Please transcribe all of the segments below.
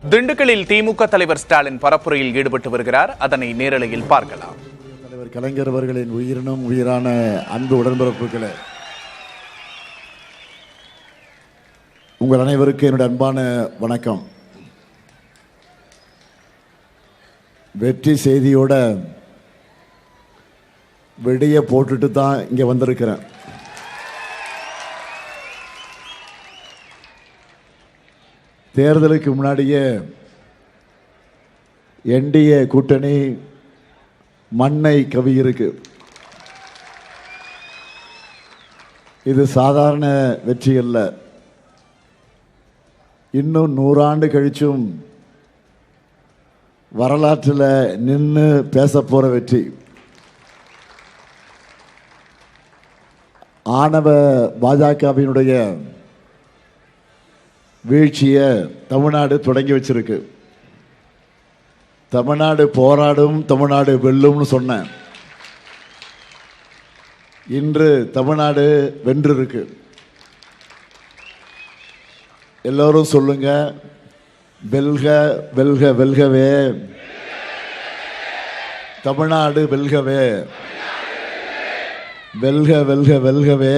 திண்டுக்கல்லில் திமுக தலைவர் ஸ்டாலின் பரப்புரையில் ஈடுபட்டு வருகிறார். அதனை நேரலையில் பார்க்கலாம். தலைவர் கலைஞர் அவர்களின் உயிரினும் உயிரான அன்பு உடன்பிறப்புகளே, உங்கள் அனைவருக்கு என்னுடைய அன்பான வணக்கம். வெற்றி செய்தியோட வெடிய போட்டுட்டு தான் இங்கே வந்திருக்கிறேன். தேர்தலுக்கு முன்னாடியே என்டிஏ கூட்டணி மண்ணை கவியிருக்கு. இது சாதாரண வெற்றி அல்ல. இன்னும் 100 ஆண்டு கழிச்சும் வரலாற்றில் நின்று பேச போற வெற்றி. ஆணவ பாஜகவினுடைய வீழ்ச்சியை தமிழ்நாடு தொடங்கி வச்சிருக்கு. தமிழ்நாடு போராடும், தமிழ்நாடு வெல்லும்னு சொன்னேன். இன்று தமிழ்நாடு வென்றிருக்கு. எல்லோரும் சொல்லுங்க, வெல்க வெல்க வெல்கவே, தமிழ்நாடு வெல்கவே, வெல்க வெல்க வெல்கவே,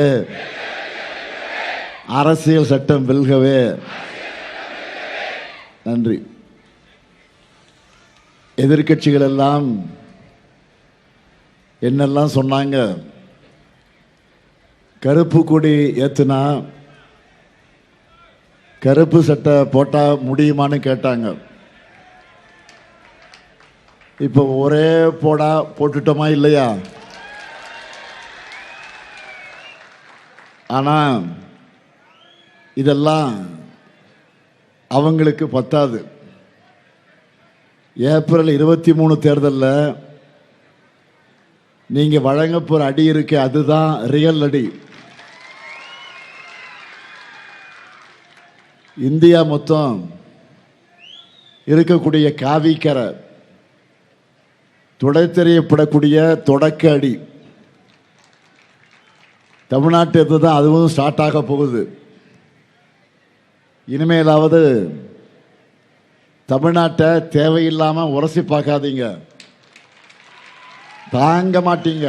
அரசியல் சட்டம் வெல்கவே. நன்றி. எதிர்கட்சிகள் எல்லாம் என்னெல்லாம் சொன்னாங்க. கருப்பு கொடி ஏத்துனா கருப்பு சட்டை போட்டா முடியுமான்னு கேட்டாங்க. இப்போ ஒரே போடா போட்டுட்டோமா இல்லையா? ஆனா இதெல்லாம் அவங்களுக்கு பத்தாது. ஏப்ரல் 23 தேர்தலில் நீங்க வழங்க போற அடி இருக்கு, அதுதான் ரியல் அடி. இந்தியா மொத்தம் இருக்கக்கூடிய காவிக்கரை துடைத்தெறியப்படக்கூடிய தொடக்க அடி தமிழ்நாட்டு தான். அதுவும் ஸ்டார்ட் ஆக போகுது. இனிமேலாவது தமிழ்நாட்டை தேவையில்லாம உரசி பார்க்காதீங்க, தாங்க மாட்டீங்க.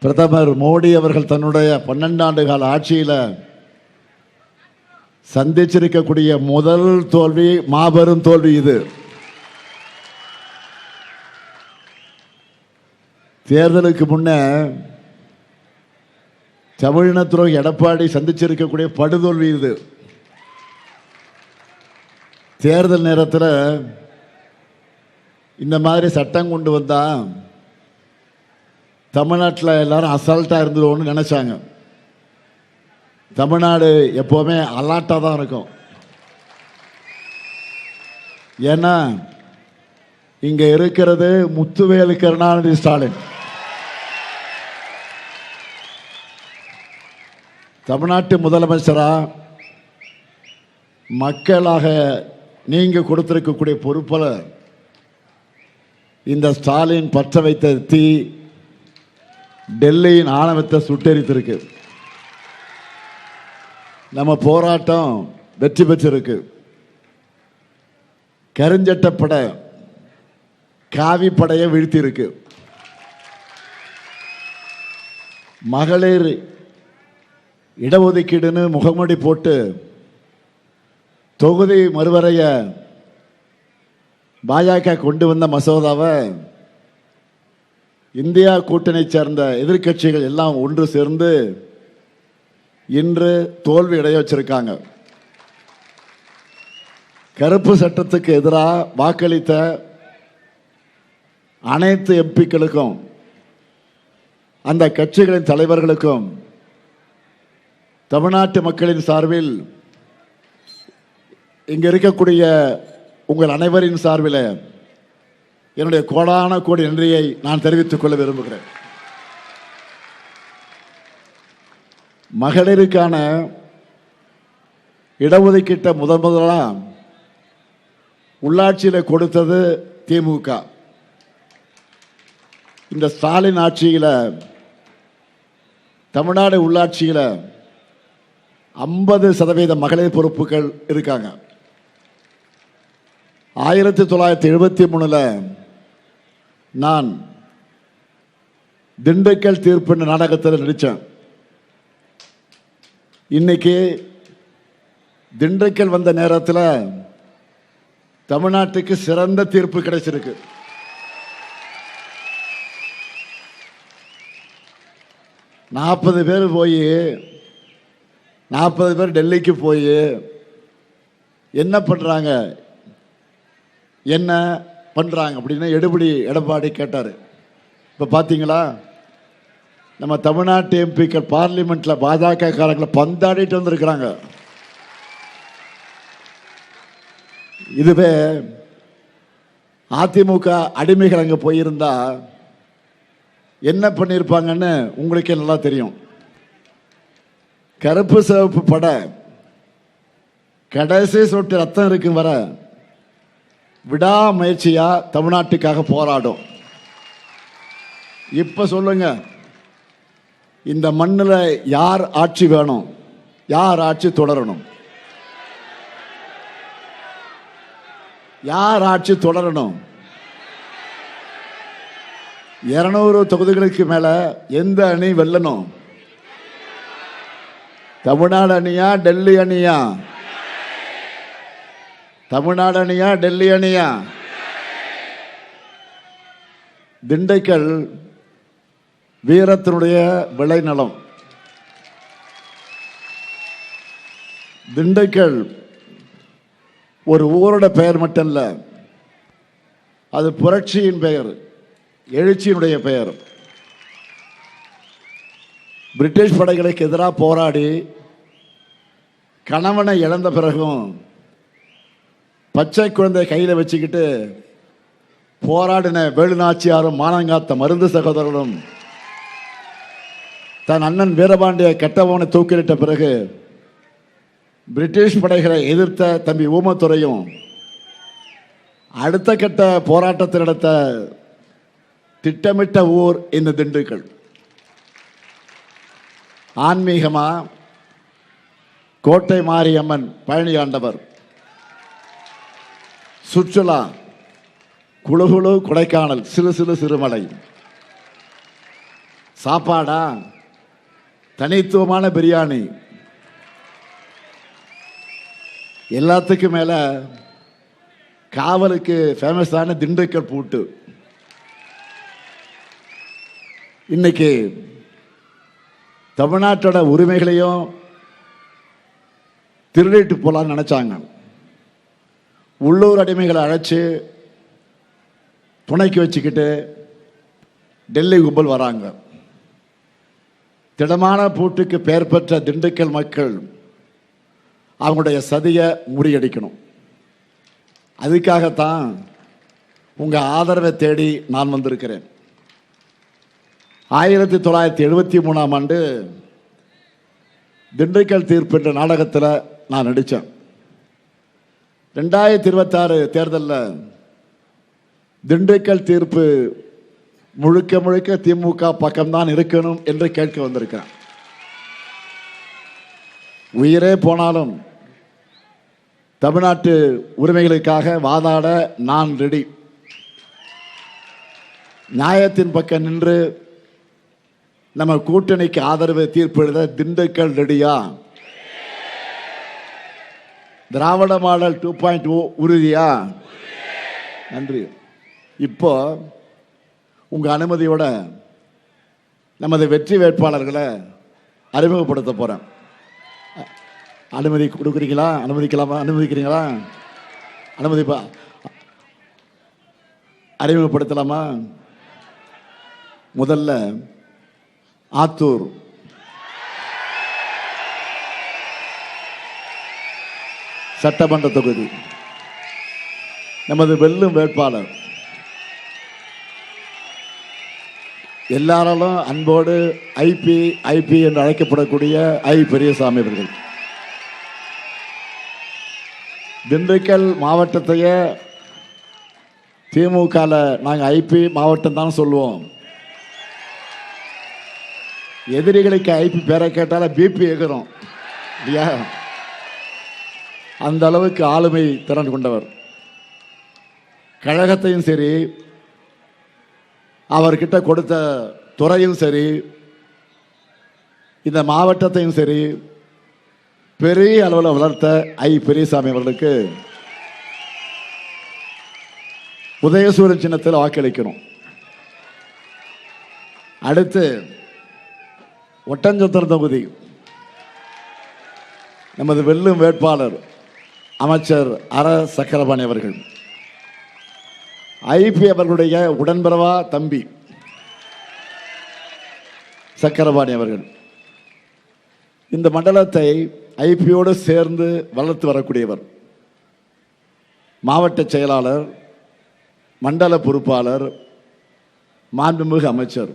பிரதமர் மோடி அவர்கள் தன்னுடைய 12 ஆண்டு கால ஆட்சியில சந்திச்சிருக்கக்கூடிய முதல் தோல்வி, மாபெரும் தோல்வி இது. தேர்தலுக்கு முன்ன தமிழின துரோகி எடப்பாடி சந்திச்சிருக்கக்கூடிய படுதோல்வி இது. தேர்தல் நேரத்தில் இந்த மாதிரி சட்டம் கொண்டு வந்தா தமிழ்நாட்டில் எல்லாரும் அசால்ட்டா இருந்துருவோம்னு நினைச்சாங்க. தமிழ்நாடு எப்பவுமே அலாட்டா தான் இருக்கும். ஏன்னா இங்க இருக்கிறது முத்துவேலு கருணாநிதி ஸ்டாலின். தமிழ்நாட்டு முதலமைச்சரா மக்களாக நீங்க கொடுத்திருக்கக்கூடிய பொறுப்பில் இந்த ஸ்டாலின் பற்ற வைத்த தீ டெல்லியின் ஆணவத்தை சுட்டெரித்திருக்கு. நம்ம போராட்டம் வெற்றி பெற்றிருக்கு. கருஞ்சட்டப்பட காவி படையை வீழ்த்தி இருக்கு. மகளிர் இடஒதுக்கீடுன்னு முகமூடி போட்டு தொகுதி மறுவரைய பாஜக கொண்டு வந்த மசோதாவை இந்தியா கூட்டணி சேர்ந்த எதிர்கட்சிகள் எல்லாம் ஒன்று சேர்ந்து இன்று தோல்வி அடைய வச்சிருக்காங்க. கருப்பு சட்டத்துக்கு எதிராக வாக்களித்த அனைத்து எம்பிக்களுக்கும் அந்த கட்சிகளின் தலைவர்களுக்கும் தமிழ்நாட்டு மக்களின் சார்பில் இங்க இருக்கக்கூடிய உங்கள் அனைவரின் சார்பில் என்னுடைய கோடான கோடி நன்றியை நான் தெரிவித்துக் கொள்ள விரும்புகிறேன். மகளிருக்கான இடஒதுக்கீட்டை முதலாக உள்ளாட்சியில் கொடுத்தது திமுக. இந்த ஸ்டாலின் ஆட்சியில் தமிழ்நாடு உள்ளாட்சியில் 50% மகளிர் பொறுப்புகள் இருக்காங்க. 1973 நான் திண்டுக்கல் தீர்ப்பு நாடகத்தில் நடித்தேன். இன்னைக்கு திண்டுக்கல் வந்த நேரத்தில் தமிழ்நாட்டுக்கு சிறந்த தீர்ப்பு கிடைச்சிருக்கு. நாற்பது பேர் டெல்லிக்கு போய் என்ன பண்ணுறாங்க அப்படின்னு எடப்பாடி கேட்டார். இப்போ பார்த்தீங்களா, நம்ம தமிழ்நாட்டு எம்பிக்கள் பார்லிமெண்ட்டில் பாஜக காரங்களை பந்தாடிட்டு வந்திருக்கிறாங்க. இதுவே அதிமுக அடிமைகள் அங்கே போயிருந்தா என்ன பண்ணியிருப்பாங்கன்னு உங்களுக்கே நல்லா தெரியும். கருப்பு சிவப்பு பட கடைசி சொட்டு ரத்தம் இருக்கும் வர விடாமுயற்சியா தமிழ்நாட்டுக்காக போராடும். இப்ப சொல்லுங்க, இந்த மண்ணில் யார் ஆட்சி வேணும், யார் ஆட்சி தொடரணும், யார் ஆட்சி தொடரணும்? 200 தொகுதிகளுக்கு மேல எந்த அணி வெல்லணும்? தமிழ்நாடு அணியா டெல்லி அணியா? தமிழ்நாடு அணியா டெல்லி அணியா? திண்டுக்கல் வீரத்தினுடைய விளைநிலம். திண்டுக்கல் ஒரு ஊரோட பெயர் மட்டும் இல்ல, அது புரட்சியின் பெயர், எழுச்சியினுடைய பெயர். பிரிட்டிஷ் படைகளுக்கு எதிராக போராடி கணவனை இழந்த பிறகும் பச்சை குழந்தை கையில் வச்சுக்கிட்டு போராடின வேலுநாச்சியாரும் மானங்காத்த மருந்து சகோதரர்களும் தன் அண்ணன் வீரபாண்டிய கெட்டவனை தூக்கிலிட்ட பிறகு பிரிட்டிஷ் படைகளை எதிர்த்த தம்பி ஊமத்துறையும் அடுத்த கட்ட போராட்டத்தை நடத்த திட்டமிட்ட ஊர் இந்த திண்டுக்கல். ஆன்மீகமா கோட்டை மாரியம்மன் பழனி ஆண்டவர், சுற்றுலா குழுகுழு கொடைக்கானல் சிறு சிறு சிறுமலை, சாப்பாடா தனித்துவமான பிரியாணி, எல்லாத்துக்கும் மேல காவலுக்கு ஃபேமஸான திண்டுக்கல் பூட்டு. இன்னைக்கு தமிழ்நாட்டோட உரிமைகளையும் திருடிட்டு போலான்னு நினைச்சாங்க. உள்ளூர் அடிமைகளை அழைச்சு துணைக்கு வச்சுக்கிட்டு டெல்லி கும்பல் வராங்க. திடமான பூட்டுக்கு பெயர் பெற்ற திண்டுக்கல் மக்கள் அவங்களுடைய சதியை முறியடிக்கணும். அதுக்காகத்தான் உங்க ஆதரவை தேடி நான் வந்திருக்கிறேன். 1973 திண்டுக்கல் தீர்ப்பு என்ற நாடகத்தில் நான் நடித்தேன். 2026 தேர்தலில் திண்டுக்கல் தீர்ப்பு முழுக்க முழுக்க திமுக பக்கம்தான் இருக்கணும் என்று கேட்க வந்திருக்கிறேன். உயிரே போனாலும் தமிழ்நாட்டு உரிமைகளுக்காக வாதாட நான் ரெடி. நியாயத்தின் பக்கம் நின்று நம்ம கூட்டணிக்கு ஆதரவு தீர்ப்பு எழுத திண்டுக்கல் ரெடியா? திராவிட மாடல் 2.0 உறுதியா? நன்றி. இப்போ உங்க அனுமதியோட நமது வெற்றி வேட்பாளர்களை அறிமுகப்படுத்த போறேன். அனுமதி கொடுக்குறீங்களா? அனுமதிக்கிறீங்களா? அனுமதிப்பா, அறிமுகப்படுத்தலாமா? முதல்ல ஆத்தூர் சட்டமன்ற தொகுதி நமது வெல்லும் வேட்பாளர், எல்லாராலும் அன்போடு ஐபி என்று அழைக்கப்படக்கூடிய ஐ பெரியசாமி அவர்கள். திண்டுக்கல் மாவட்டத்தையே திமுக நாங்கள் ஐபி மாவட்டம் தான் சொல்லுவோம். எதிரிகளுக்கு ஐபி பேரை கேட்டால பிபி எகிறோம். இல்லையா? அந்த அளவுக்கு ஆளுமை திறன் கொண்டவர். கழகத்தையும் சரி, அவர்கிட்ட கொடுத்த துறையும் சரி, இந்த மாவட்டத்தையும் சரி பெரிய அளவில் வளர்த்த பெரியசாமி அவர்களுக்கு உதயசூரன் சின்னத்தில் வாக்களிக்கணும். அடுத்து ஒட்டஞ்சத்திரம் தொகுதி நமது வெல்லும் வேட்பாளர் அமைச்சர் அர சக்கரபாணி அவர்கள், அவர்களுடைய உடன்பிறவா தம்பி சக்கரபாணி அவர்கள் இந்த மண்டலத்தை ஐபியோடு சேர்ந்து வளர்த்து வரக்கூடியவர். மாவட்ட செயலாளர், மண்டல பொறுப்பாளர், மாண்புமிகு அமைச்சர்